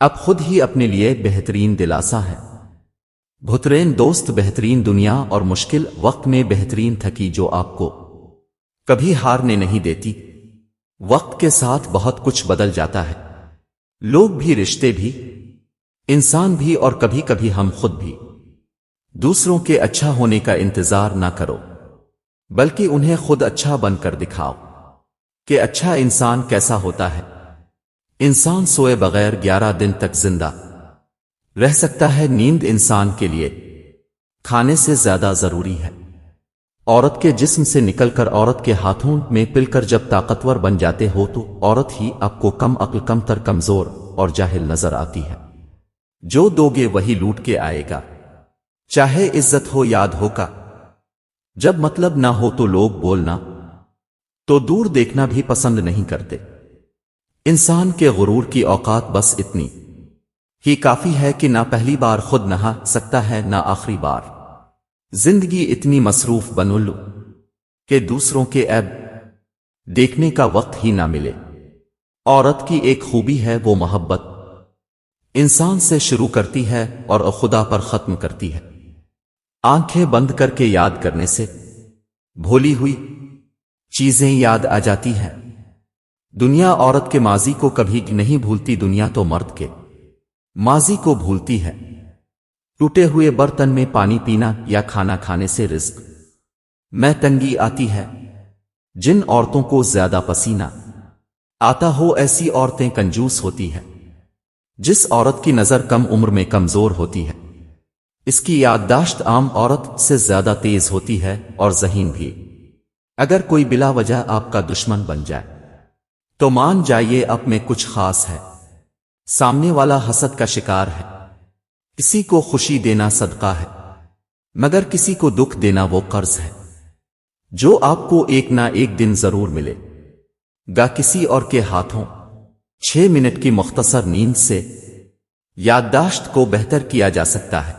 اب خود ہی اپنے لیے بہترین دلاسا ہے۔ بہترین دوست بہترین دنیا اور مشکل وقت میں بہترین تھکی جو آپ کو کبھی ہارنے نہیں دیتی۔ وقت کے ساتھ بہت کچھ بدل جاتا ہے، لوگ بھی، رشتے بھی، انسان بھی، اور کبھی کبھی ہم خود بھی۔ دوسروں کے اچھا ہونے کا انتظار نہ کرو، بلکہ انہیں خود اچھا بن کر دکھاؤ کہ اچھا انسان کیسا ہوتا ہے۔ انسان سوئے بغیر 11 دن تک زندہ رہ سکتا ہے۔ نیند انسان کے لیے کھانے سے زیادہ ضروری ہے۔ عورت کے جسم سے نکل کر عورت کے ہاتھوں میں پل کر جب طاقتور بن جاتے ہو تو عورت ہی آپ کو کم عقل، کمتر، کمزور اور جاہل نظر آتی ہے۔ جو دو گے وہی لوٹ کے آئے گا، چاہے عزت ہو، یاد ہو کا۔ جب مطلب نہ ہو تو لوگ بولنا تو دور دیکھنا بھی پسند نہیں کرتے۔ انسان کے غرور کی اوقات بس اتنی ہی کافی ہے کہ نہ پہلی بار خود نہا سکتا ہے نہ آخری بار۔ زندگی اتنی مصروف بن لو کہ دوسروں کے عیب دیکھنے کا وقت ہی نہ ملے۔ عورت کی ایک خوبی ہے، وہ محبت انسان سے شروع کرتی ہے اور خدا پر ختم کرتی ہے۔ آنکھیں بند کر کے یاد کرنے سے بھولی ہوئی چیزیں یاد آ جاتی ہیں۔ دنیا عورت کے ماضی کو کبھی نہیں بھولتی، دنیا تو مرد کے ماضی کو بھولتی ہے۔ ٹوٹے ہوئے برتن میں پانی پینا یا کھانا کھانے سے رزق میں تنگی آتی ہے۔ جن عورتوں کو زیادہ پسینہ آتا ہو ایسی عورتیں کنجوس ہوتی ہیں۔ جس عورت کی نظر کم عمر میں کمزور ہوتی ہے، اس کی یادداشت عام عورت سے زیادہ تیز ہوتی ہے اور ذہین بھی۔ اگر کوئی بلا وجہ آپ کا دشمن بن جائے تو مان جائیے اب میں کچھ خاص ہے۔ سامنے والا حسد کا شکار ہے۔ کسی کو خوشی دینا صدقہ ہے، مگر کسی کو دکھ دینا وہ قرض ہے جو آپ کو ایک نہ ایک دن ضرور ملے گا کسی اور کے ہاتھوں۔ 6 منٹ کی مختصر نیند سے یادداشت کو بہتر کیا جا سکتا ہے۔